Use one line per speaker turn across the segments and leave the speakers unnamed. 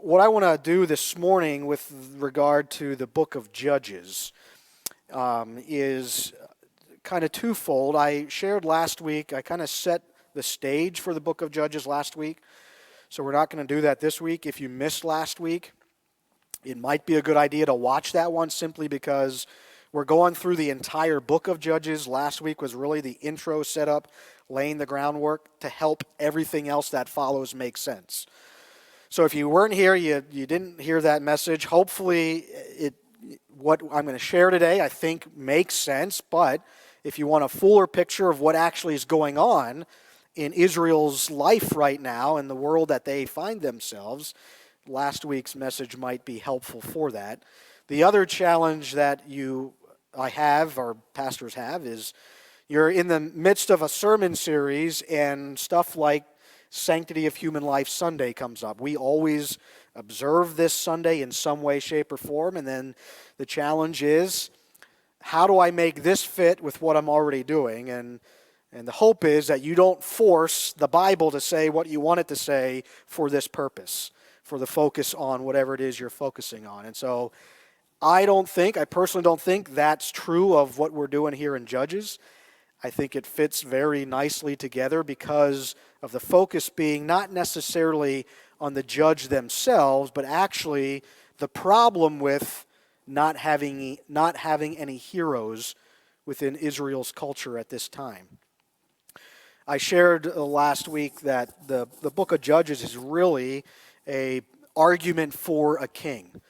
what I want to do this morning with regard to the book of Judges is kind of twofold. I shared last week, I kind of set the stage for the book of Judges last week, so we're not going to do that this week. If you missed last week, it might be a good idea to watch that one simply because we're going through the entire book of Judges. Last week was really the intro setup, laying the groundwork to help everything else that follows make sense. So if you weren't here, you didn't hear that message, hopefully what I'm going to share today I think makes sense, but if you want a fuller picture of what actually is going on in Israel's life right now and the world that they find themselves, last week's message might be helpful for that. The other challenge that I have, or pastors have, is you're in the midst of a sermon series and stuff like Sanctity of Human Life Sunday comes up. We always observe this Sunday in some way, shape, or form, and then the challenge is, how do I make this fit with what I'm already doing? And the hope is that you don't force the Bible to say what you want it to say for this purpose, for the focus on whatever it is you're focusing on. And so I personally don't think that's true of what we're doing here in Judges. I think it fits very nicely together because of the focus being not necessarily on the judge themselves, but actually the problem with not having any heroes within Israel's culture at this time. I shared last week that the book of Judges is really an argument for a king.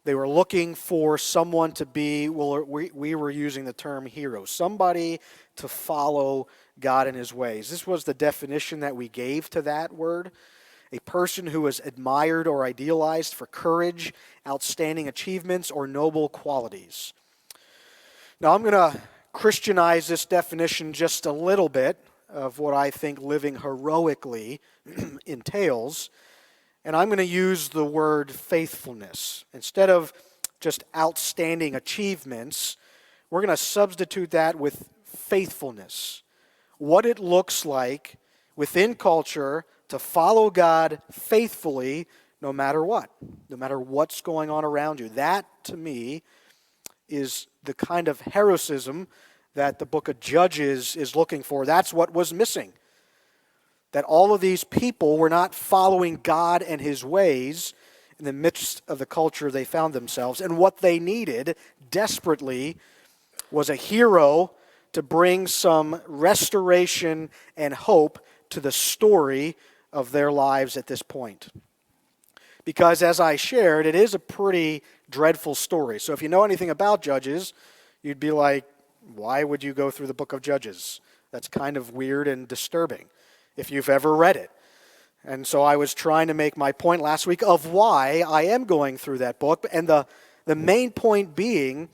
They were looking for someone to be, we were using the term hero, somebody to follow God in his ways. This was the definition that we gave to that word. A person who was admired or idealized for courage, outstanding achievements, or noble qualities. Now I'm going to Christianize this definition just a little bit of what I think living heroically entails. And I'm going to use the word faithfulness. Instead of just outstanding achievements, we're going to substitute that with faithfulness. What it looks like within culture to follow God faithfully no matter what, no matter what's going on around you. That, to me, is the kind of heroism that the book of Judges is looking for. That's what was missing. That all of these people were not following God and his ways in the midst of the culture they found themselves. And what they needed desperately was a hero to bring some restoration and hope to the story of their lives at this point. Because as I shared, it is a pretty dreadful story. So if you know anything about Judges, you'd be like, why would you go through the book of Judges? That's kind of weird and disturbing if you've ever read it. And so I was trying to make my point last week of why I am going through that book. And the main point being,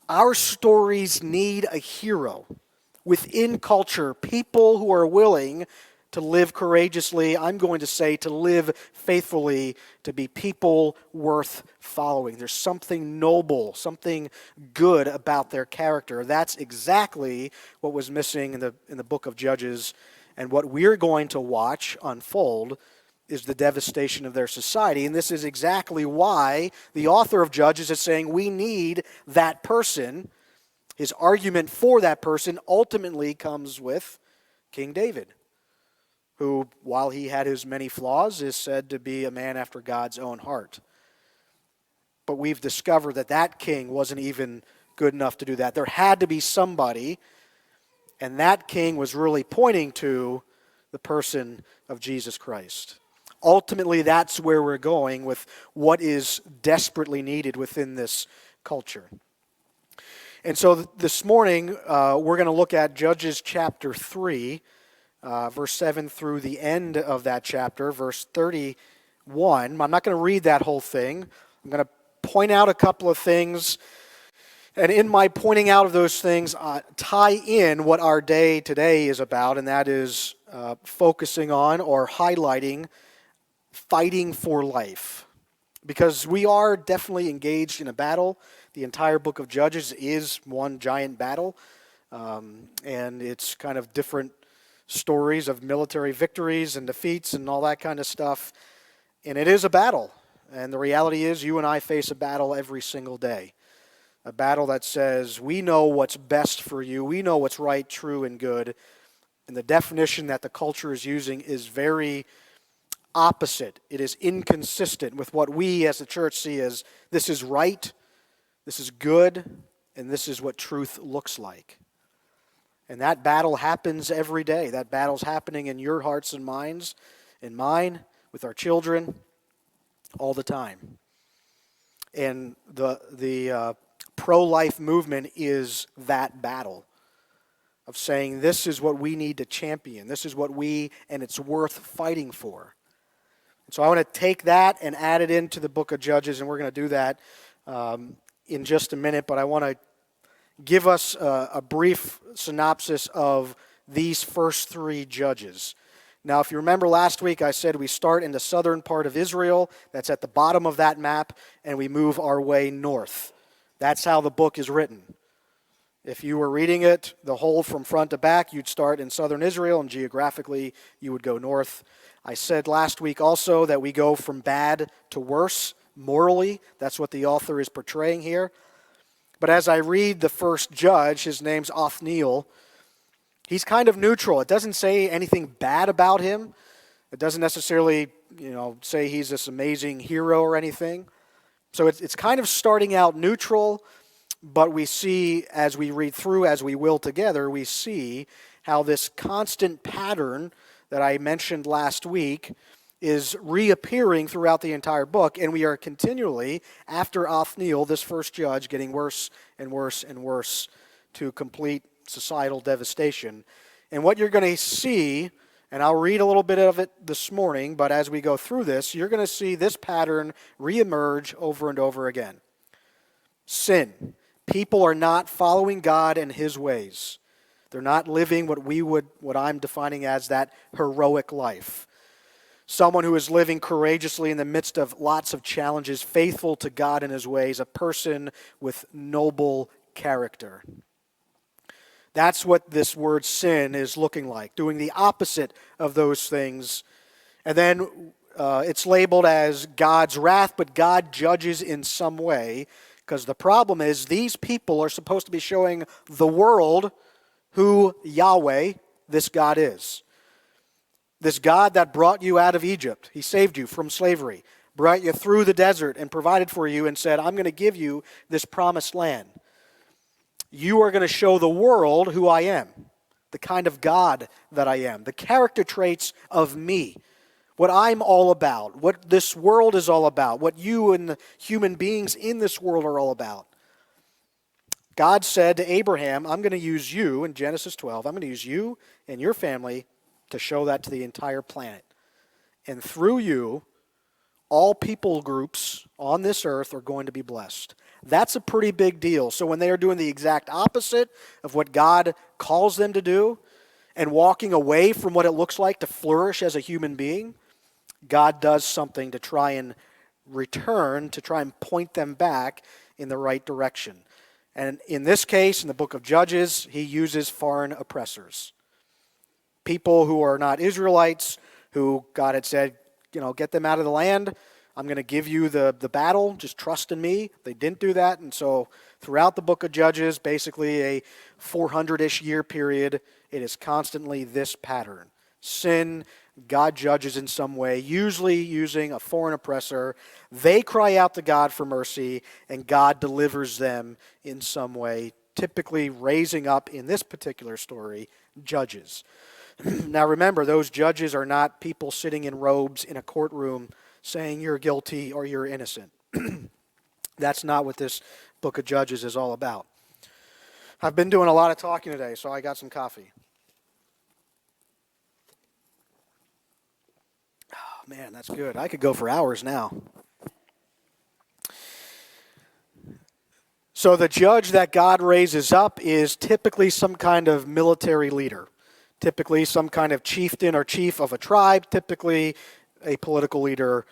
our stories need a hero within culture, people who are willing to live courageously, I'm going to say to live faithfully, to be people worth following. There's something noble, something good about their character. That's exactly what was missing in the book of Judges, and what we're going to watch unfold is the devastation of their society. And this is exactly why the author of Judges is saying we need that person. His argument for that person ultimately comes with King David, who, while he had his many flaws, is said to be a man after God's own heart. But we've discovered that that king wasn't even good enough to do that. There had to be somebody, and that king was really pointing to the person of Jesus Christ. Ultimately, that's where we're going with what is desperately needed within this culture. And so this morning, we're going to look at Judges chapter 3, verse 7 through the end of that chapter, verse 31. I'm not going to read that whole thing. I'm going to point out a couple of things, and in my pointing out of those things, tie in what our day today is about, and that is focusing on or highlighting fighting for life. Because we are definitely engaged in a battle. The entire book of Judges is one giant battle, and it's kind of different stories of military victories and defeats and all that kind of stuff. And it is a battle. And the reality is you and I face a battle every single day. A battle that says we know what's best for you. We know what's right, true, and good. And the definition that the culture is using is very opposite. It is inconsistent with what we as the church see as this is right, this is good, and this is what truth looks like. And that battle happens every day. That battle's happening in your hearts and minds, in mine, with our children, all the time. And the pro-life movement is that battle of saying this is what we need to champion. This is what and it's worth fighting for. And so I want to take that and add it into the book of Judges, and we're going to do that in just a minute. But I want to give us a brief synopsis of these first three judges. Now, if you remember last week, I said we start in the southern part of Israel. That's at the bottom of that map, and we move our way north. That's how the book is written. If you were reading it the whole from front to back, you'd start in southern Israel, and geographically, you would go north. I said last week also that we go from bad to worse morally. That's what the author is portraying here. But as I read the first judge, his name's Othniel, he's kind of neutral. It doesn't say anything bad about him. It doesn't necessarily, say he's this amazing hero or anything. So it's kind of starting out neutral, but we see as we read through, as we will together, we see how this constant pattern that I mentioned last week is reappearing throughout the entire book, and we are continually, after Othniel, this first judge, getting worse and worse and worse to complete societal devastation. And what you're going to see, and I'll read a little bit of it this morning, but as we go through this, you're going to see this pattern reemerge over and over again. Sin. People are not following God and His ways. They're not living what I'm defining as that heroic life. Someone who is living courageously in the midst of lots of challenges, faithful to God and His ways, a person with noble character. That's what this word sin is looking like, doing the opposite of those things. And then it's labeled as God's wrath, but God judges in some way, because the problem is these people are supposed to be showing the world who Yahweh, this God, is. This God that brought you out of Egypt. He saved you from slavery, brought you through the desert and provided for you and said, I'm going to give you this promised land. You are going to show the world who I am, the kind of God that I am, the character traits of me, what I'm all about, what this world is all about, what you and the human beings in this world are all about. God said to Abraham, I'm going to use you, in Genesis 12, I'm going to use you and your family to show that to the entire planet. And through you, all people groups on this earth are going to be blessed. That's a pretty big deal. So when they are doing the exact opposite of what God calls them to do and walking away from what it looks like to flourish as a human being, God does something to try and return, to try and point them back in the right direction. And in this case, in the book of Judges, he uses foreign oppressors. People who are not Israelites, who God had said, get them out of the land. I'm going to give you the battle. Just trust in me. They didn't do that. And so throughout the book of Judges, basically a 400-ish year period, it is constantly this pattern. Sin, God judges in some way, usually using a foreign oppressor. They cry out to God for mercy, and God delivers them in some way, typically raising up, in this particular story, judges. Now remember, those judges are not people sitting in robes in a courtroom saying you're guilty or you're innocent. That's not what this book of Judges is all about. I've been doing a lot of talking today, so I got some coffee. Oh, man, that's good. I could go for hours now. So the judge that God raises up is typically some kind of military leader. Typically some kind of chieftain or chief of a tribe, typically a political leader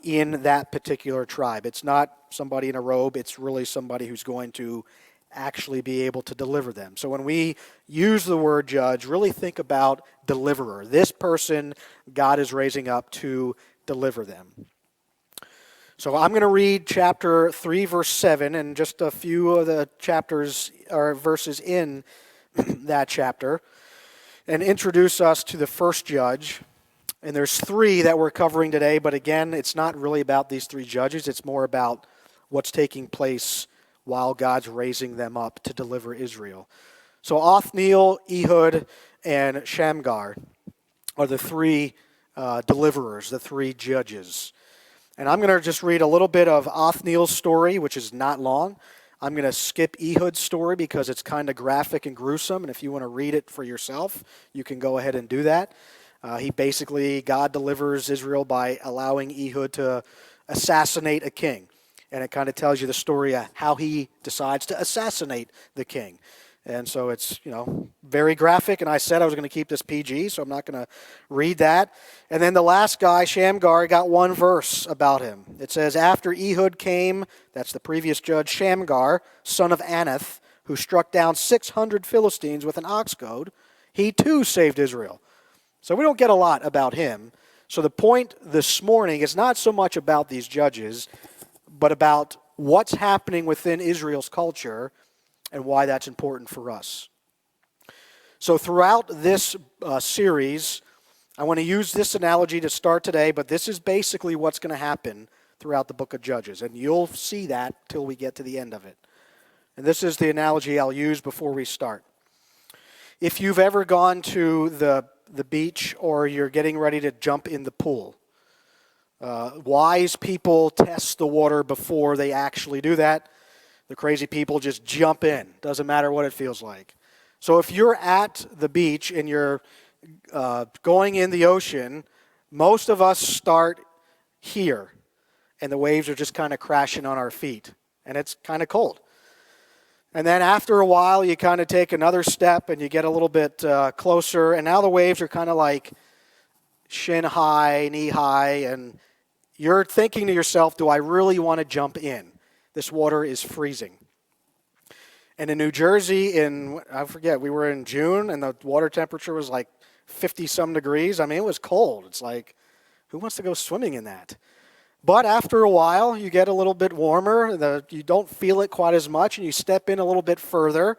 in that particular tribe. It's not somebody in a robe, it's really somebody who's going to actually be able to deliver them. So when we use the word judge, really think about deliverer. This person God is raising up to deliver them. So I'm going to read chapter 3, verse 7, and just a few of the chapters or verses in that chapter, and introduce us to the first judge. And there's three that we're covering today, but again, it's not really about these three judges. It's more about what's taking place while God's raising them up to deliver Israel. So Othniel, Ehud, and Shamgar are the three deliverers, the three judges. And I'm going to just read a little bit of Othniel's story, which is not long. I'm going to skip Ehud's story because it's kind of graphic and gruesome, and if you want to read it for yourself, you can go ahead and do that. God delivers Israel by allowing Ehud to assassinate a king. And it kind of tells you the story of how he decides to assassinate the king. And so it's, very graphic. And I said I was going to keep this PG, so I'm not going to read that. And then the last guy, Shamgar, got one verse about him. It says, after Ehud came, that's the previous judge, Shamgar, son of Anath, who struck down 600 Philistines with an ox goad, he too saved Israel. So we don't get a lot about him. So the point this morning is not so much about these judges, but about what's happening within Israel's culture and why that's important for us. So throughout this series, I want to use this analogy to start today, but this is basically what's going to happen throughout the book of Judges, and you'll see that till we get to the end of it. And this is the analogy I'll use before we start. If you've ever gone to the beach or you're getting ready to jump in the pool, wise people test the water before they actually do that. The crazy people just jump in. Doesn't matter what it feels like. So if you're at the beach and you're going in the ocean, most of us start here, and the waves are just kind of crashing on our feet, and it's kind of cold. And then after a while, you kind of take another step, and you get a little bit closer, and now the waves are kind of like shin high, knee high, and you're thinking to yourself, do I really want to jump in? This water is freezing. And in New Jersey, we were in June, and the water temperature was like 50-some degrees. I mean, it was cold. It's like, who wants to go swimming in that? But after a while, you get a little bit warmer. You don't feel it quite as much, and you step in a little bit further.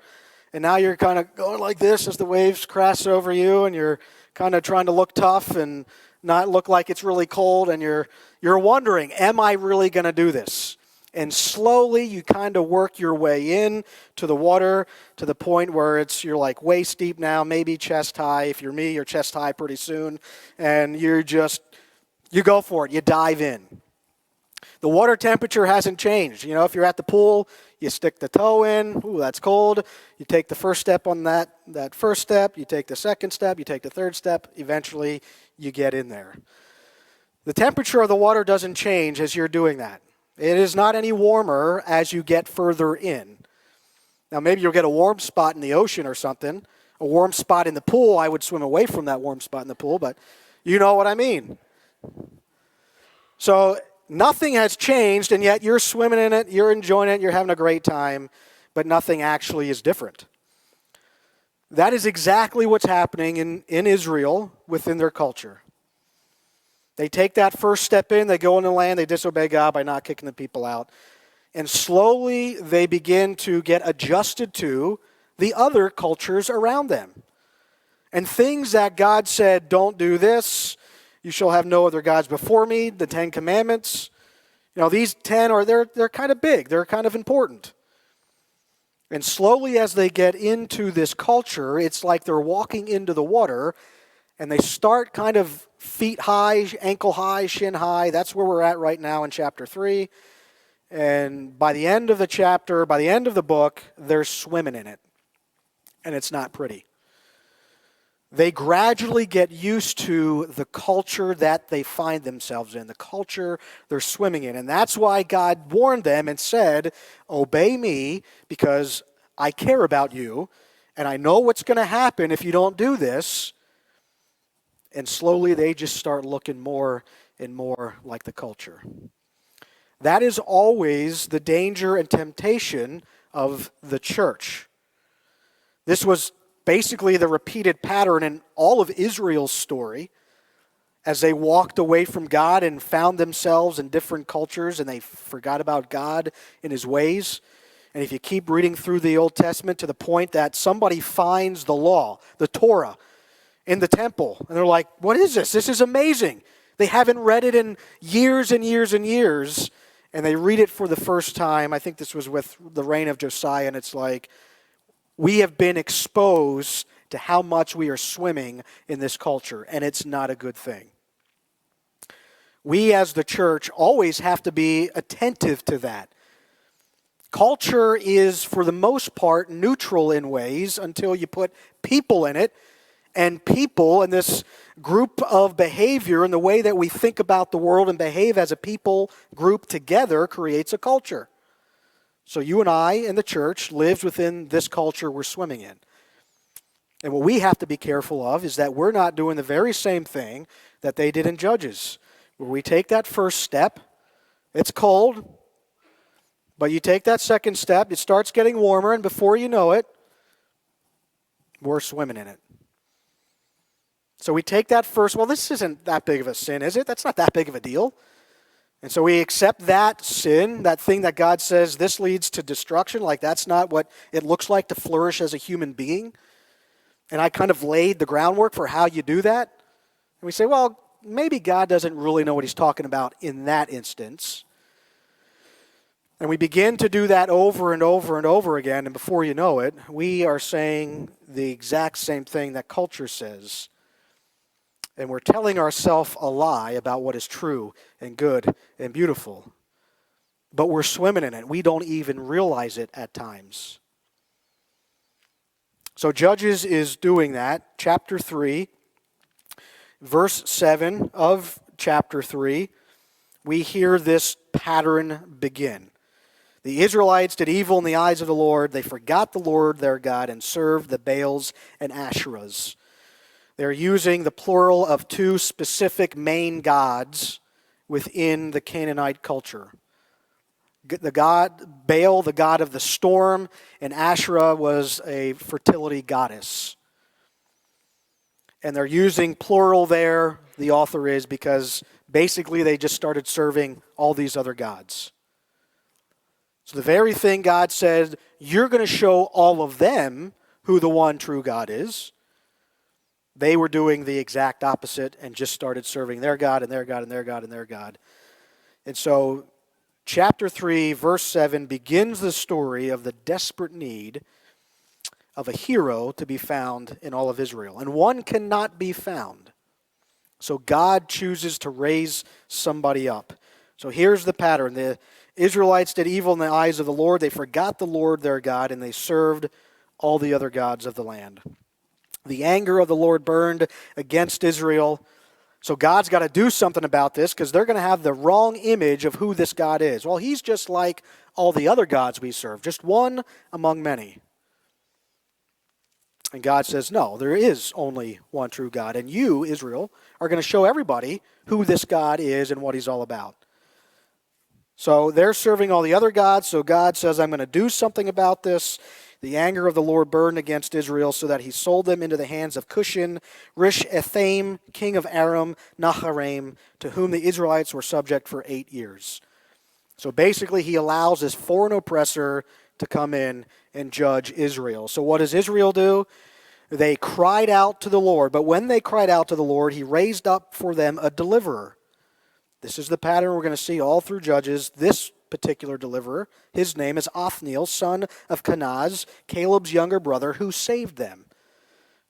And now you're kind of going like this as the waves crash over you, and you're kind of trying to look tough and not look like it's really cold, and you're wondering, am I really going to do this? And slowly you kind of work your way in to the water to the point where you're like waist deep now, maybe chest high. If you're me, you're chest high pretty soon. And you go for it. You dive in. The water temperature hasn't changed. If you're at the pool, you stick the toe in. Ooh, that's cold. You take the first step on that first step. You take the second step. You take the third step. Eventually, you get in there. The temperature of the water doesn't change as you're doing that. It is not any warmer as you get further in. Now, maybe you'll get a warm spot in the ocean or something. A warm spot in the pool, I would swim away from that warm spot in the pool, but you know what I mean. So nothing has changed, and yet you're swimming in it, you're enjoying it, you're having a great time, but nothing actually is different. That is exactly what's happening in Israel within their culture. They take that first step in, they go into the land, they disobey God by not kicking the people out. And slowly they begin to get adjusted to the other cultures around them. And things that God said, don't do this, you shall have no other gods before me, the 10 Commandments. These 10 they're kind of big, they're kind of important. And slowly as they get into this culture, it's like they're walking into the water, and they start kind of feet high, ankle high, shin high. That's where we're at right now in chapter 3. And by the end of the chapter, by the end of the book, they're swimming in it. And it's not pretty. They gradually get used to the culture that they find themselves in, the culture they're swimming in. And that's why God warned them and said, obey me because I care about you, and I know what's going to happen if you don't do this. And slowly they just start looking more and more like the culture. That is always the danger and temptation of the church. This was basically the repeated pattern in all of Israel's story. as they walked away from God and found themselves in different cultures and they forgot about God and his ways. And if you keep reading through the Old Testament to the point that somebody finds the law, the Torah, in the temple, and they're like, what is this? This is amazing. They haven't read it in years and years and years, and they read it for the first time. I think this was with the reign of Josiah, and it's like, we have been exposed to how much we are swimming in this culture, and it's not a good thing. We as the church always have to be attentive to that. Culture is, for the most part, neutral in ways until you put people in it, and people and this group of behavior and the way that we think about the world and behave as a people group together creates a culture. So you and I in the church lives within this culture we're swimming in. And what we have to be careful of is that we're not doing the very same thing that they did in Judges, where we take that first step, it's cold, but you take that second step, it starts getting warmer, and before you know it, we're swimming in it. So we take that first, well, this isn't that big of a sin, is it? That's not that big of a deal. And so we accept that sin, that thing that God says this leads to destruction, like that's not what it looks like to flourish as a human being. And I kind of laid the groundwork for how you do that. And we say, well, maybe God doesn't really know what he's talking about in that instance. And we begin to do that over and over and over again, and before you know it, we are saying the exact same thing that culture says. And we're telling ourselves a lie about what is true and good and beautiful. But we're swimming in it. We don't even realize it at times. So Judges is doing that. Chapter 3, verse 7 of chapter 3, we hear this pattern begin. The Israelites did evil in the eyes of the Lord. They forgot the Lord their God and served the Baals and Asherahs. They're using the plural of two specific main gods within the Canaanite culture. The god Baal, the god of the storm, and Asherah was a fertility goddess. And they're using plural there, the author is, because basically they just started serving all these other gods. So the very thing God said, you're going to show all of them who the one true God is, they were doing the exact opposite and just started serving their God and their God and their God and their God. And so chapter 3, verse 7 begins the story of the desperate need of a hero to be found in all of Israel. And one cannot be found. So God chooses to raise somebody up. So here's the pattern. The Israelites did evil in the eyes of the Lord. They forgot the Lord their God, and they served all the other gods of the land. The anger of the Lord burned against Israel. So God's got to do something about this because they're going to have the wrong image of who this God is. Well, he's just like all the other gods we serve, just one among many. And God says, no, there is only one true God. And you, Israel, are going to show everybody who this God is and what he's all about. So they're serving all the other gods. So God says, I'm going to do something about this. The anger of the Lord burned against Israel so that he sold them into the hands of Cushan, Rish-Ethaim, king of Aram, Naharaim, to whom the Israelites were subject for 8 years. So basically he allows this foreign oppressor to come in and judge Israel. So what does Israel do? They cried out to the Lord. But when they cried out to the Lord, he raised up for them a deliverer. This is the pattern we're going to see all through Judges. This particular deliverer, his name is Othniel, son of Kenaz, Caleb's younger brother, who saved them.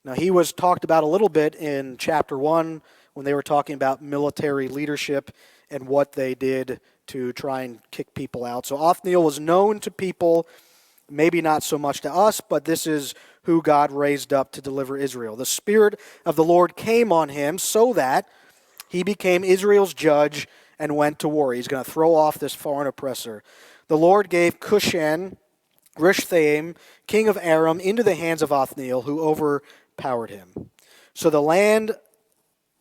Now he was talked about a little bit in chapter 1 when they were talking about military leadership and what they did to try and kick people out. So Othniel was known to people, maybe not so much to us, but this is who God raised up to deliver Israel. The Spirit of the Lord came on him so that he became Israel's judge and went to war. He's going to throw off this foreign oppressor. The Lord gave Cushan, Rish-Ethaim, king of Aram, into the hands of Othniel, who overpowered him. So the land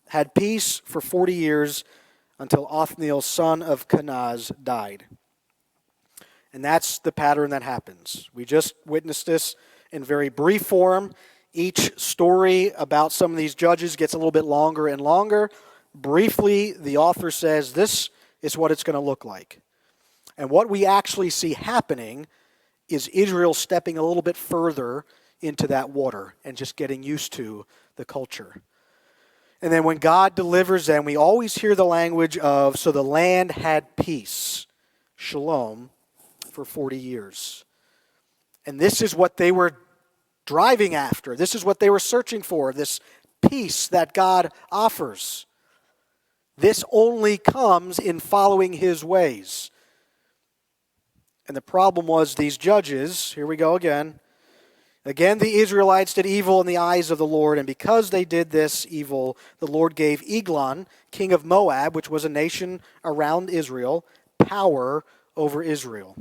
had peace for 40 years until Othniel, son of Kenaz, died. And that's the pattern that happens. We just witnessed this in very brief form. Each story about some of these judges gets a little bit longer and longer. briefly, the author says this is what it's going to look like. And what we actually see happening is Israel stepping a little bit further into that water and just getting used to the culture. And then when God delivers them, we always hear the language of, so the land had peace, shalom, for 40 years. And this is what they were driving after. This is what they were searching for, this peace that God offers. This only comes in following His ways. And the problem was these judges, here we go again. Again, the Israelites did evil in the eyes of the Lord, and because they did this evil, the Lord gave Eglon, king of Moab, which was a nation around Israel, power over Israel.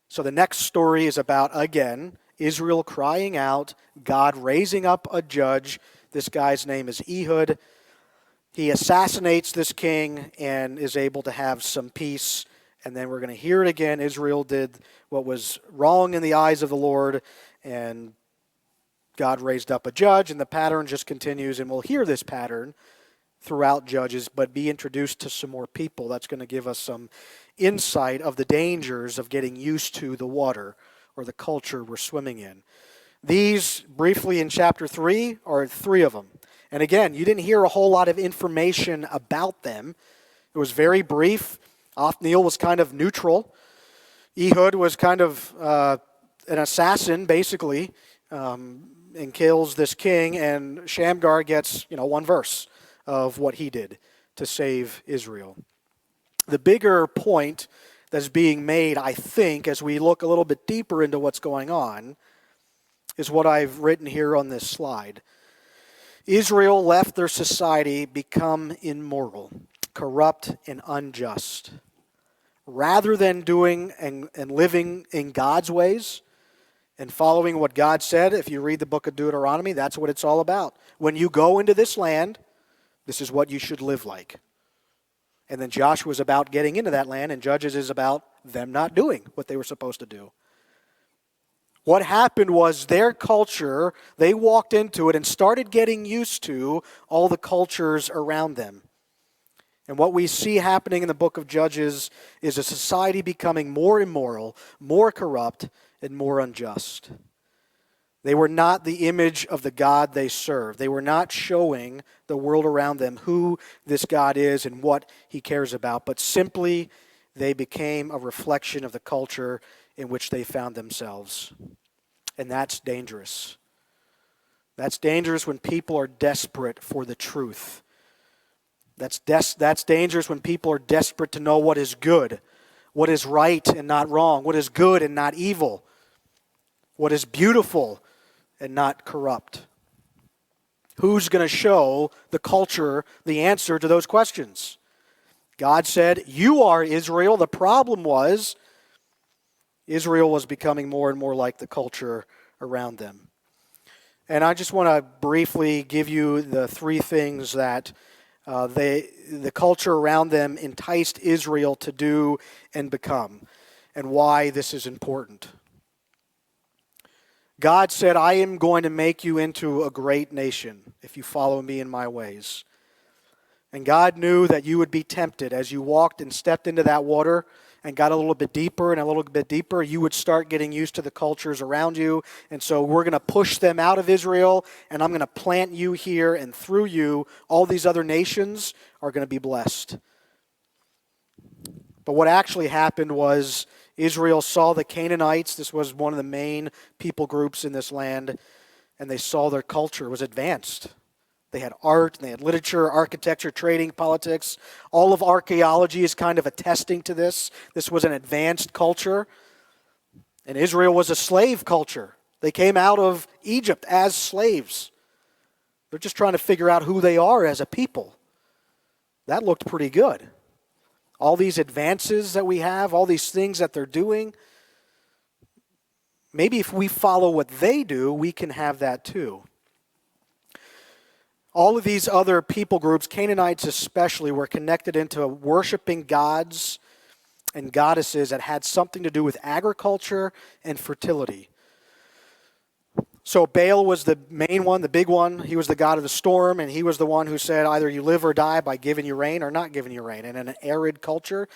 So the next story is about, again, Israel crying out, God raising up a judge. This guy's name is Ehud. He assassinates this king and is able to have some peace. And then we're going to hear it again. Israel did what was wrong in the eyes of the Lord, and God raised up a judge, and the pattern just continues. And we'll hear this pattern throughout Judges, but be introduced to some more people. That's going to give us some insight of the dangers of getting used to the water or the culture we're swimming in. These, briefly in chapter 3, are 3 of them. And again, you didn't hear a whole lot of information about them. It was very brief. Othniel was kind of neutral. Ehud was kind of an assassin, basically, and kills this king. And Shamgar gets, one verse of what he did to save Israel. The bigger point that's being made, I think, as we look a little bit deeper into what's going on, is what I've written here on this slide. Israel left their society become immoral, corrupt, and unjust. Rather than doing and living in God's ways and following what God said, if you read the book of Deuteronomy, that's what it's all about. When you go into this land, this is what you should live like. And then Joshua is about getting into that land, and Judges is about them not doing what they were supposed to do. What happened was their culture, they walked into it and started getting used to all the cultures around them. And what we see happening in the book of Judges is a society becoming more immoral, more corrupt, and more unjust. They were not the image of the God they served. They were not showing the world around them who this God is and what He cares about, but simply they became a reflection of the culture in which they found themselves. And that's dangerous. That's dangerous when people are desperate for the truth. That's dangerous when people are desperate to know what is good, what is right and not wrong, what is good and not evil, what is beautiful and not corrupt. Who's going to show the culture the answer to those questions? God said, "You are Israel." The problem was Israel was becoming more and more like the culture around them. And I just want to briefly give you the 3 things that the culture around them enticed Israel to do and become, and why this is important. God said, "I am going to make you into a great nation if you follow me in my ways." And God knew that you would be tempted as you walked and stepped into that water and got a little bit deeper and a little bit deeper. You would start getting used to the cultures around you. And so we're going to push them out of Israel, and I'm going to plant you here, and through you, all these other nations are going to be blessed. But what actually happened was Israel saw the Canaanites. This was one of the main people groups in this land, and they saw their culture was advanced. They had art, and they had literature, architecture, trading, politics. All of archaeology is kind of attesting to this. This was an advanced culture. And Israel was a slave culture. They came out of Egypt as slaves. They're just trying to figure out who they are as a people. That looked pretty good. All these advances that we have, all these things that they're doing, maybe if we follow what they do, we can have that too. All of these other people groups, Canaanites especially, were connected into worshiping gods and goddesses that had something to do with agriculture and fertility. So Baal was the main one, the big one. He was the god of the storm, and he was the one who said either you live or die by giving you rain or not giving you rain. And in an arid culture,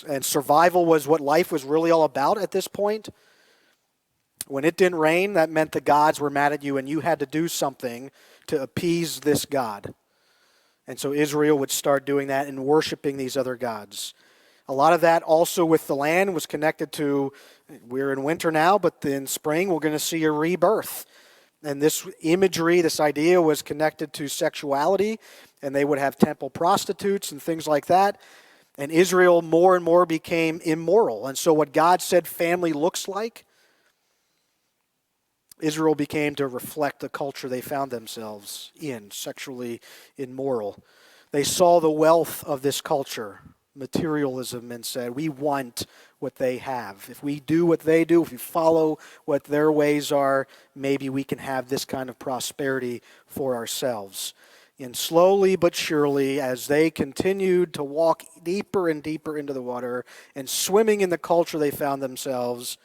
and survival was what life was really all about at this point. When it didn't rain, that meant the gods were mad at you, and you had to do something to appease this god. And so Israel would start doing that and worshiping these other gods. A lot of that also with the land was connected to, we're in winter now, but in spring we're going to see a rebirth. And this imagery, this idea was connected to sexuality, and they would have temple prostitutes and things like that. And Israel more and more became immoral. And so what God said family looks like, Israel became to reflect the culture they found themselves in, sexually immoral. They saw the wealth of this culture, materialism, and said, we want what they have. If we do what they do, if we follow what their ways are, maybe we can have this kind of prosperity for ourselves. And slowly but surely, as they continued to walk deeper and deeper into the water and swimming in the culture they found themselves,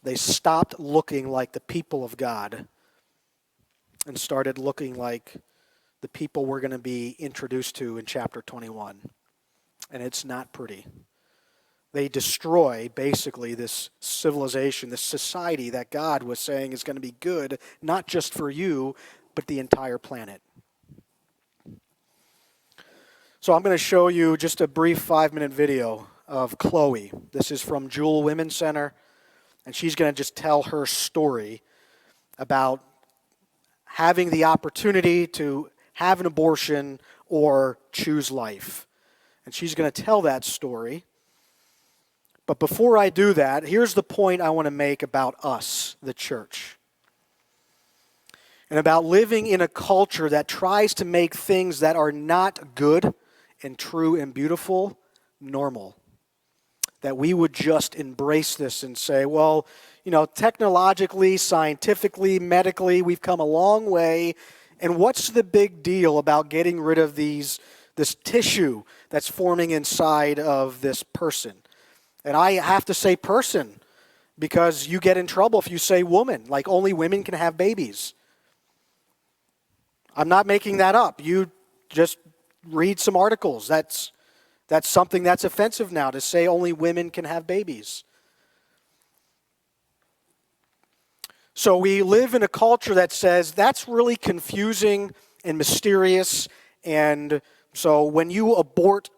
they stopped looking like the people of God and started looking like the people we're going to be introduced to in chapter 21. And it's not pretty. They destroy, basically, this civilization, this society that God was saying is going to be good, not just for you, but the entire planet. So I'm going to show you just a brief 5-minute video of Chloe. This is from Jewel Women's Center. And she's going to just tell her story about having the opportunity to have an abortion or choose life. And she's going to tell that story. But before I do that, here's the point I want to make about us, the church. And about living in a culture that tries to make things that are not good and true and beautiful normal. That we would just embrace this and say, well, technologically, scientifically, medically, we've come a long way. And what's the big deal about getting rid of this tissue that's forming inside of this person? And I have to say person, because you get in trouble if you say woman, like only women can have babies. I'm not making that up. You just read some articles. That's something that's offensive now, to say only women can have babies. So we live in a culture that says that's really confusing and mysterious, and so when you abort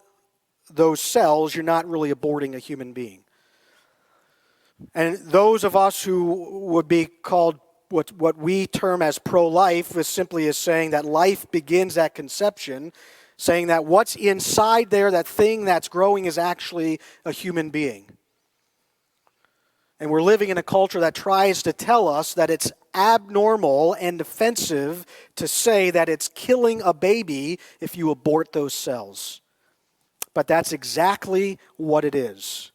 those cells, you're not really aborting a human being. And those of us who would be called what we term as pro-life is simply as saying that life begins at conception, saying that what's inside there, that thing that's growing, is actually a human being. And we're living in a culture that tries to tell us that it's abnormal and offensive to say that it's killing a baby if you abort those cells. But that's exactly what it is.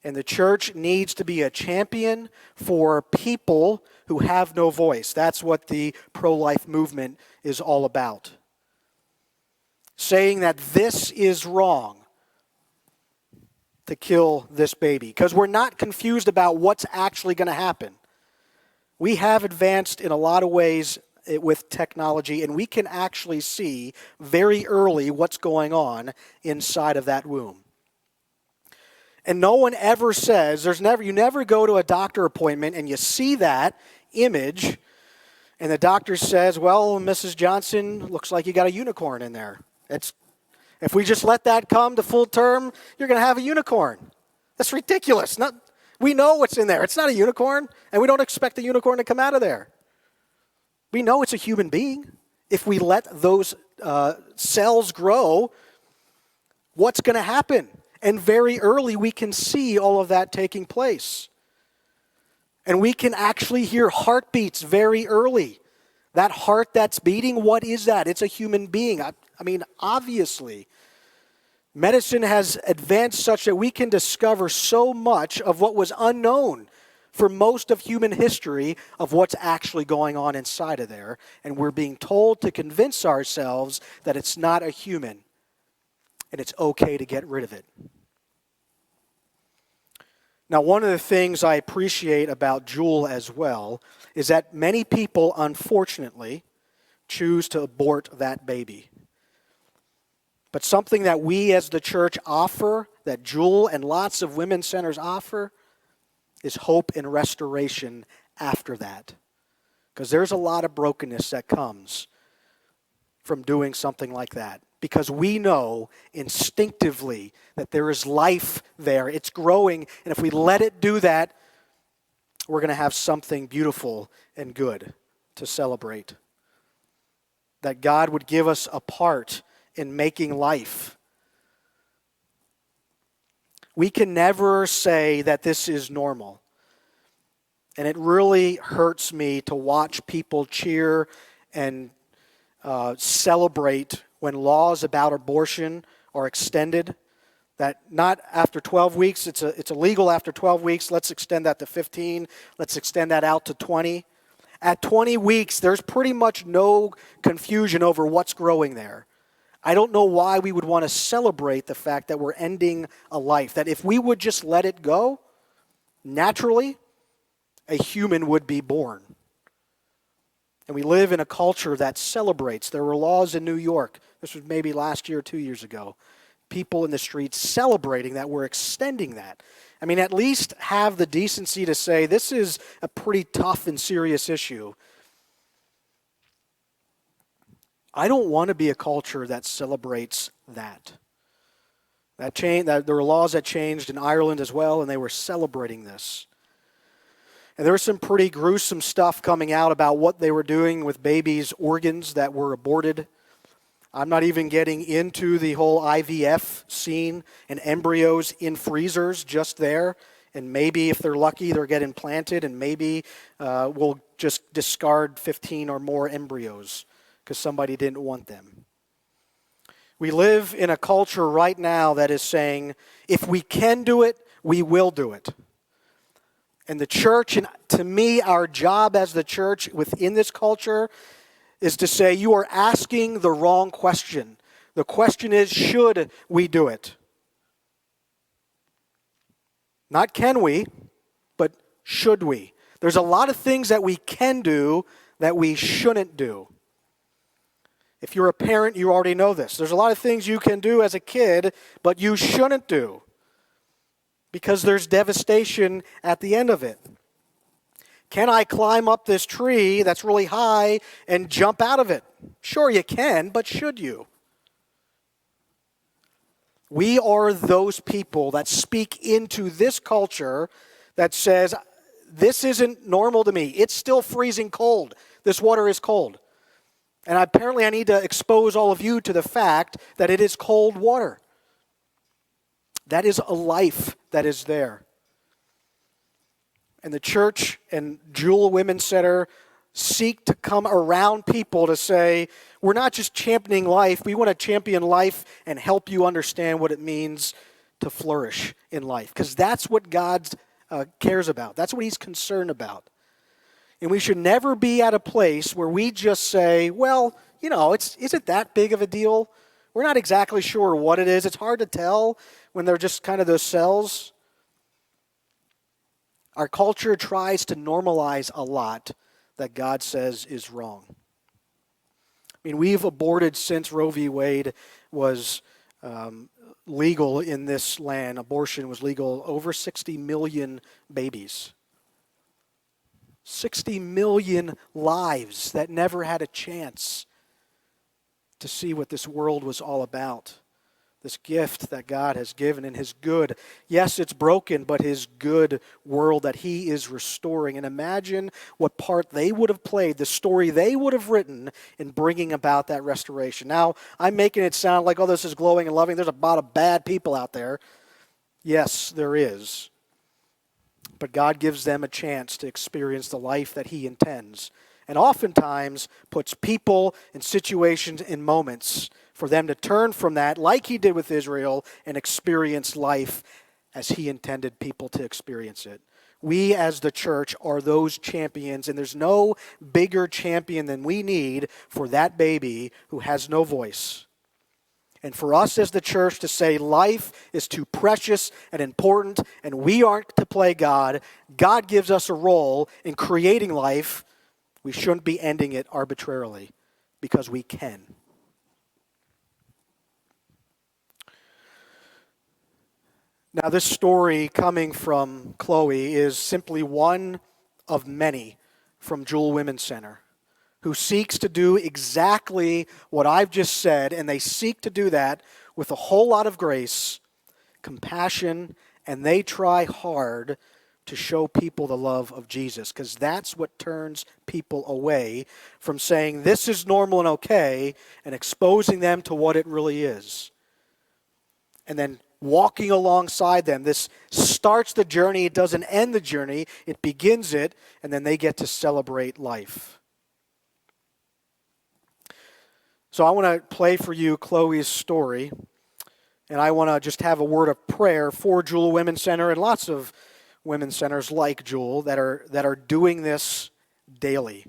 And the church needs to be a champion for people who have no voice. That's what the pro-life movement is all about. Saying that this is wrong to kill this baby. Because we're not confused about what's actually going to happen. We have advanced in a lot of ways with technology, and we can actually see very early what's going on inside of that womb. And no one ever says, you never go to a doctor appointment and you see that image, and the doctor says, well, Mrs. Johnson, looks like you got a unicorn in there. If we just let that come to full term, you're going to have a unicorn. That's ridiculous. We know what's in there. It's not a unicorn, and we don't expect a unicorn to come out of there. We know it's a human being. If we let those cells grow, what's going to happen? And very early, we can see all of that taking place. And we can actually hear heartbeats very early. That heart that's beating, what is that? It's a human being. I mean, obviously, medicine has advanced such that we can discover so much of what was unknown for most of human history of what's actually going on inside of there. And we're being told to convince ourselves that it's not a human and it's okay to get rid of it. Now, one of the things I appreciate about Jewel as well is that many people, unfortunately, choose to abort that baby. But something that we as the church offer, that Jewel and lots of women's centers offer, is hope and restoration after that. Because there's a lot of brokenness that comes from doing something like that. Because we know instinctively that there is life there. It's growing, and if we let it do that, we're going to have something beautiful and good to celebrate. That God would give us a part in making life. We can never say that this is normal. And it really hurts me to watch people cheer and celebrate when laws about abortion are extended. That not after 12 weeks, it's illegal after 12 weeks, let's extend that to 15, let's extend that out to 20. At 20 weeks, there's pretty much no confusion over what's growing there. I don't know why we would want to celebrate the fact that we're ending a life. That if we would just let it go, naturally, a human would be born. And we live in a culture that celebrates. There were laws in New York, this was maybe last year or 2 years ago, people in the streets celebrating that we're extending that. I mean, at least have the decency to say this is a pretty tough and serious issue. I don't want to be a culture that celebrates that. That there were laws that changed in Ireland as well, and they were celebrating this. And there was some pretty gruesome stuff coming out about what they were doing with babies' organs that were aborted. I'm not even getting into the whole IVF scene and embryos in freezers just there. And maybe if they're lucky, they'll get implanted, and maybe we'll just discard 15 or more embryos because somebody didn't want them. We live in a culture right now that is saying, if we can do it, we will do it. And the church, and to me, our job as the church within this culture is to say, you are asking the wrong question. The question is, should we do it? Not can we, but should we? There's a lot of things that we can do that we shouldn't do. If you're a parent, you already know this. There's a lot of things you can do as a kid, but you shouldn't do, because there's devastation at the end of it. Can I climb up this tree that's really high and jump out of it? Sure you can, but should you? We are those people that speak into this culture that says, this isn't normal to me. It's still freezing cold. This water is cold. And apparently I need to expose all of you to the fact that it is cold water. That is a life that is there. And the church and Jewel Women's Center seek to come around people to say, we're not just championing life, we want to champion life and help you understand what it means to flourish in life. Because that's what God cares about. That's what He's concerned about. And we should never be at a place where we just say, well, is it that big of a deal? We're not exactly sure what it is. It's hard to tell when they're just kind of those cells. Our culture tries to normalize a lot that God says is wrong. I mean, we've aborted since Roe v. Wade was legal in this land. Abortion was legal. Over 60 million babies. 60 million lives that never had a chance to see what this world was all about. This gift that God has given in His good. Yes, it's broken, but His good world that He is restoring. And imagine what part they would have played, the story they would have written in bringing about that restoration. Now, I'm making it sound like, this is glowing and loving. There's a lot of bad people out there. Yes, there is. But God gives them a chance to experience the life that He intends. And oftentimes puts people in situations, in moments, for them to turn from that, like He did with Israel, and experience life as He intended people to experience it. We as the church are those champions, and there's no bigger champion than we need for that baby who has no voice. And for us as the church to say life is too precious and important and we aren't to play God, God gives us a role in creating life. We shouldn't be ending it arbitrarily because we can. Now, this story coming from Chloe is simply one of many from Jewel Women's Center, who seeks to do exactly what I've just said, and they seek to do that with a whole lot of grace, compassion, and they try hard to show people the love of Jesus, because that's what turns people away from saying this is normal and okay, and exposing them to what it really is. And then walking alongside them. This starts the journey. It doesn't end the journey. It begins it, and then they get to celebrate life. So I want to play for you Chloe's story, and I want to just have a word of prayer for Jewel Women's Center and lots of women's centers like Jewel that are doing this daily.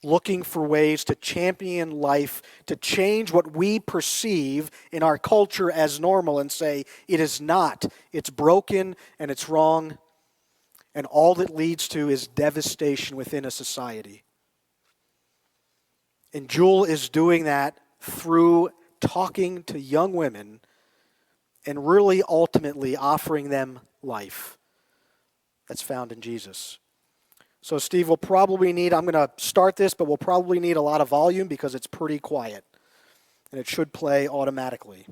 Looking for ways to champion life, to change what we perceive in our culture as normal and say, it is not. It's broken and it's wrong, and all that leads to is devastation within a society. And Jewel is doing that through talking to young women and really ultimately offering them life that's found in Jesus. So Steve, we'll probably need, I'm going to start this, but we'll probably need a lot of volume because it's pretty quiet. And it should play automatically.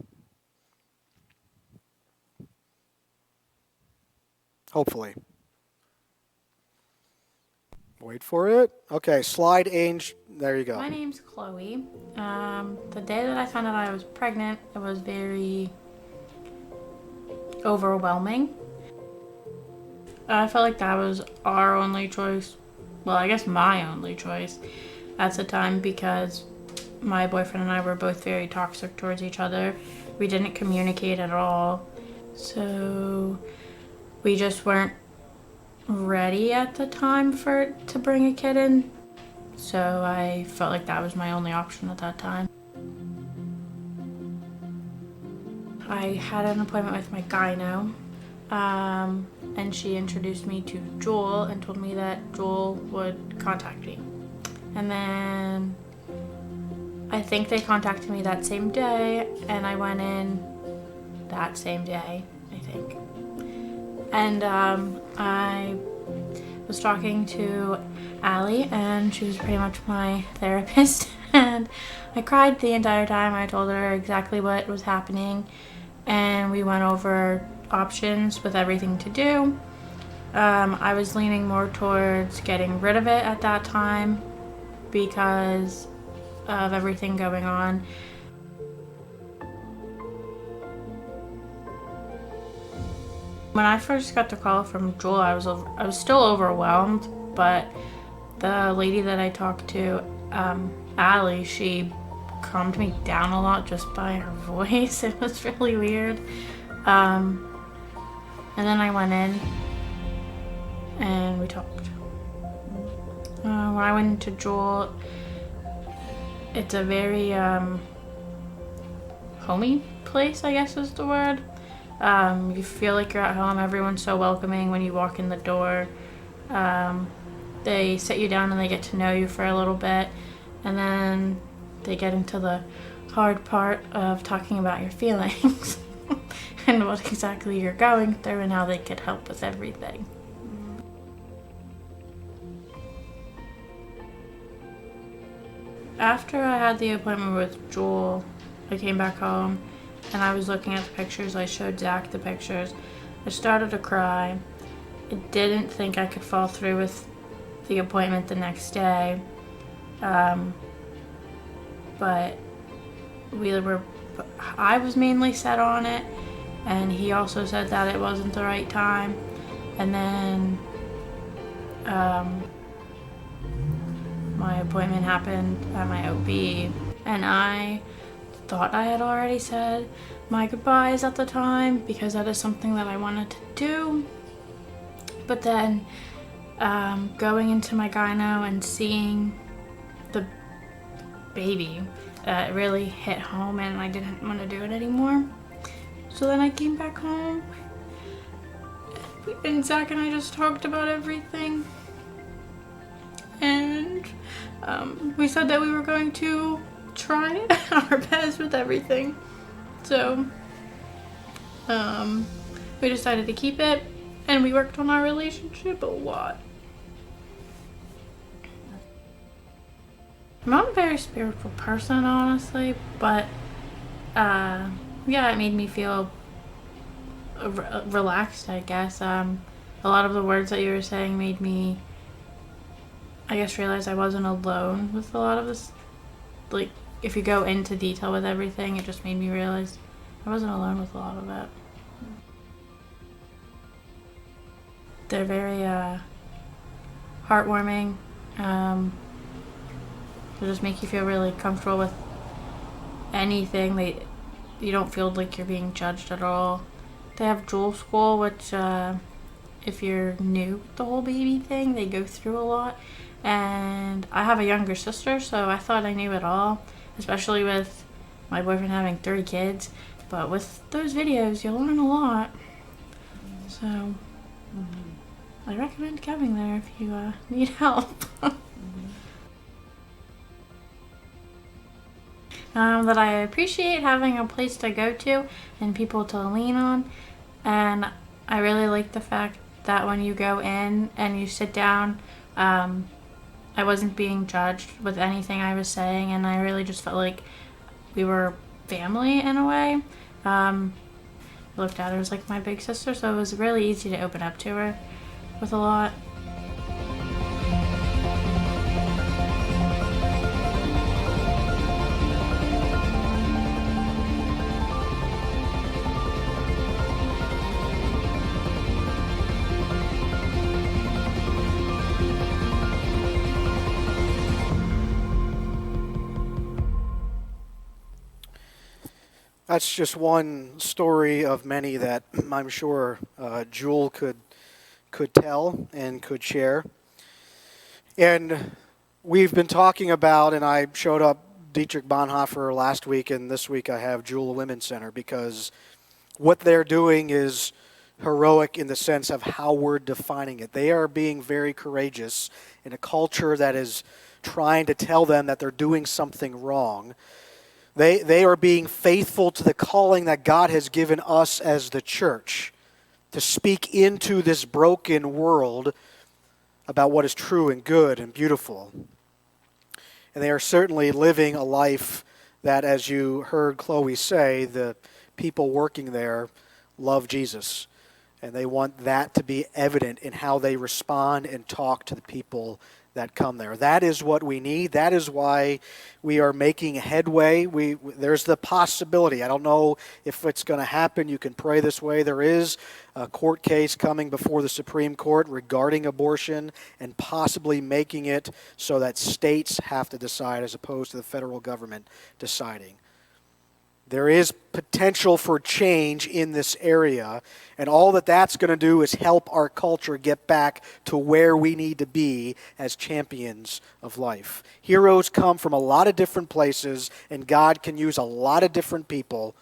Hopefully. Wait for it. Okay, slide Ange. There you go.
My name's Chloe. The day that I found out I was pregnant, it was very overwhelming. I felt like that was our only choice. Well, I guess my only choice at the time, because my boyfriend and I were both very toxic towards each other. We didn't communicate at all. So we just weren't ready at the time to bring a kid in. So I felt like that was my only option at that time. I had an appointment with my gyno. And she introduced me to Jewel and told me that Jewel would contact me. And then I think they contacted me that same day, and I went in that same day, I think. And I was talking to Allie, and she was pretty much my therapist, and I cried the entire time. I told her exactly what was happening, and we went over options with everything to do. I was leaning more towards getting rid of it at that time because of everything going on. When I first got the call from Jewel, I was still overwhelmed, but the lady that I talked to, Allie, she calmed me down a lot just by her voice. It was really weird. And then I went in and we talked. When I went into Jewel, it's a very homey place, I guess is the word. You feel like you're at home. Everyone's so welcoming when you walk in the door. They sit you down and they get to know you for a little bit, and then they get into the hard part of talking about your feelings and what exactly you're going through and how they could help with everything. After I had the appointment with Jewel, I came back home and I was looking at the pictures. I showed Zach the pictures. I started to cry. I didn't think I could follow through with the appointment the next day, but I was mainly set on it, and he also said that it wasn't the right time. And then my appointment happened at my OB, and I thought I had already said my goodbyes at the time because that is something that I wanted to do. But then going into my gyno and seeing the baby it really hit home and I didn't want to do it anymore. So then I came back home and Zach and I just talked about everything. And we said that we were going to try our best with everything. So we decided to keep it, and we worked on our relationship a lot. I'm not a very spiritual person, honestly, but yeah, it made me feel relaxed, I guess. A lot of the words that you were saying made me, I guess, realize I wasn't alone with a lot of this. Like, if you go into detail with everything, it just made me realize I wasn't alone with a lot of it. They're very heartwarming. They just make you feel really comfortable with anything. You don't feel like you're being judged at all. They have Jewel School, which if you're new with the whole baby thing, they go through a lot. And I have a younger sister, so I thought I knew it all, especially with my boyfriend having 3 kids. But with those videos, you'll learn a lot. So I recommend coming there if you need help. That I appreciate having a place to go to and people to lean on. And I really like the fact that when you go in and you sit down, I wasn't being judged with anything I was saying, and I really just felt like we were family in a way. I looked at her as like my big sister, so it was really easy to open up to her with a lot.
That's just one story of many that I'm sure Jewel could tell and could share. And we've been talking about, and I showed up Dietrich Bonhoeffer last week, and this week I have Jewel Women's Center, because what they're doing is heroic in the sense of how we're defining it. They are being very courageous in a culture that is trying to tell them that they're doing something wrong. They are being faithful to the calling that God has given us as the church to speak into this broken world about what is true and good and beautiful. And they are certainly living a life that, as you heard Chloe say, the people working there love Jesus. And they want that to be evident in how they respond and talk to the people that come there. That is what we need. That is why we are making headway. There's the possibility. I don't know if it's going to happen. You can pray this way. There is a court case coming before the Supreme Court regarding abortion and possibly making it so that states have to decide as opposed to the federal government deciding. There is potential for change in this area, and all that's going to do is help our culture get back to where we need to be as champions of life. Heroes come from a lot of different places, and God can use a lot of different people,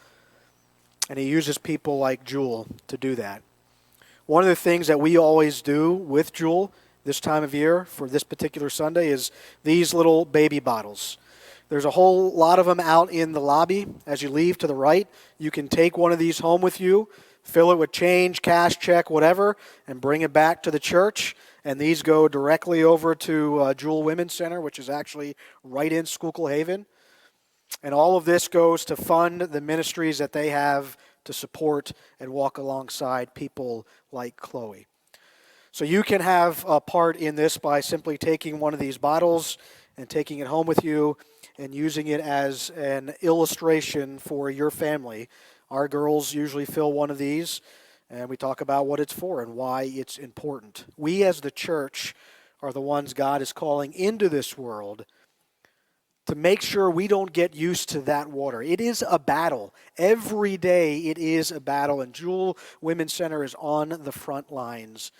and He uses people like Jewel to do that. One of the things that we always do with Jewel this time of year for this particular Sunday is these little baby bottles. There's a whole lot of them out in the lobby. As you leave to the right, you can take one of these home with you, fill it with change, cash, check, whatever, and bring it back to the church. And these go directly over to Jewel Women's Center, which is actually right in Schuylkill Haven. And all of this goes to fund the ministries that they have to support and walk alongside people like Chloe. So you can have a part in this by simply taking one of these bottles and taking it home with you and using it as an illustration for your family. Our girls usually fill one of these, and we talk about what it's for and why it's important. We as the church are the ones God is calling into this world to make sure we don't get used to that water. It is a battle. Every day it is a battle, and Jewel Women's Center is on the front lines.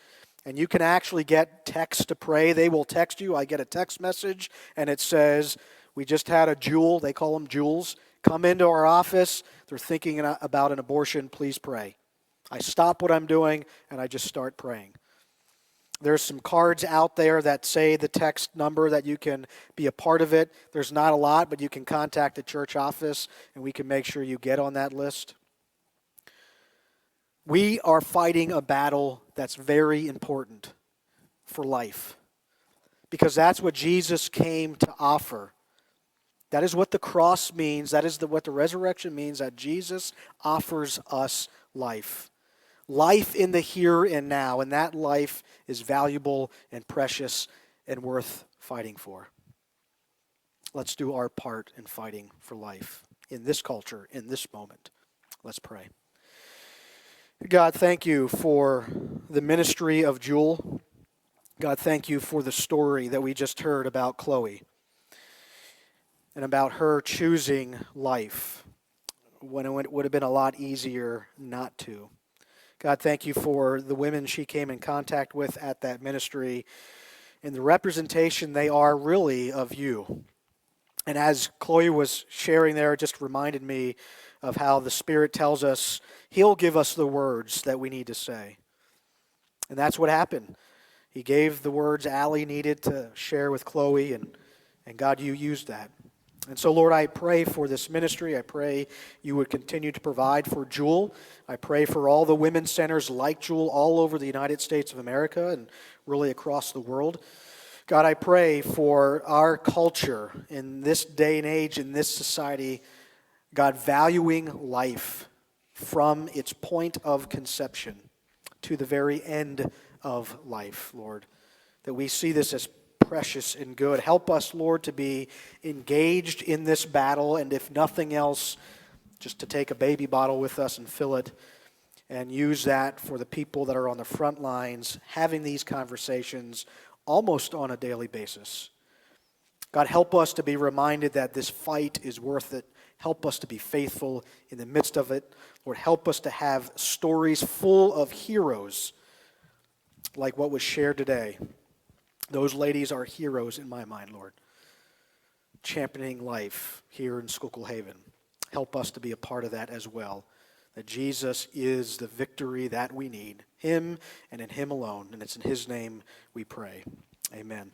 And you can actually get text to pray. They will text you. I get a text message, and it says, We just had a Jewel, they call them Jules, come into our office. They're thinking about an abortion. Please pray. I stop what I'm doing and I just start praying. There's some cards out there that say the text number that you can be a part of it. There's not a lot, but you can contact the church office and we can make sure you get on that list. We are fighting a battle that's very important for life because that's what Jesus came to offer. That is what the cross means. That is what the resurrection means, that Jesus offers us life. Life in the here and now, and that life is valuable and precious and worth fighting for. Let's do our part in fighting for life in this culture, in this moment. Let's pray. God, thank you for the ministry of Jewel. God, thank you for the story that we just heard about Chloe and about her choosing life when it would have been a lot easier not to. God, thank you for the women she came in contact with at that ministry and the representation they are really of you. And as Chloe was sharing there, it just reminded me of how the Spirit tells us He'll give us the words that we need to say. And that's what happened. He gave the words Allie needed to share with Chloe, and God, you used that. And so, Lord, I pray for this ministry. I pray you would continue to provide for Jewel. I pray for all the women's centers like Jewel all over the United States of America and really across the world. God, I pray for our culture in this day and age, in this society, God, valuing life from its point of conception to the very end of life, Lord, that we see this as precious and good. Help us, Lord, to be engaged in this battle, and if nothing else, just to take a baby bottle with us and fill it and use that for the people that are on the front lines, having these conversations almost on a daily basis. God, help us to be reminded that this fight is worth it. Help us to be faithful in the midst of it. Lord, help us to have stories full of heroes like what was shared today. Those ladies are heroes in my mind, Lord, championing life here in Schuylkill Haven. Help us to be a part of that as well, that Jesus is the victory that we need, Him and in Him alone, and it's in His name we pray. Amen.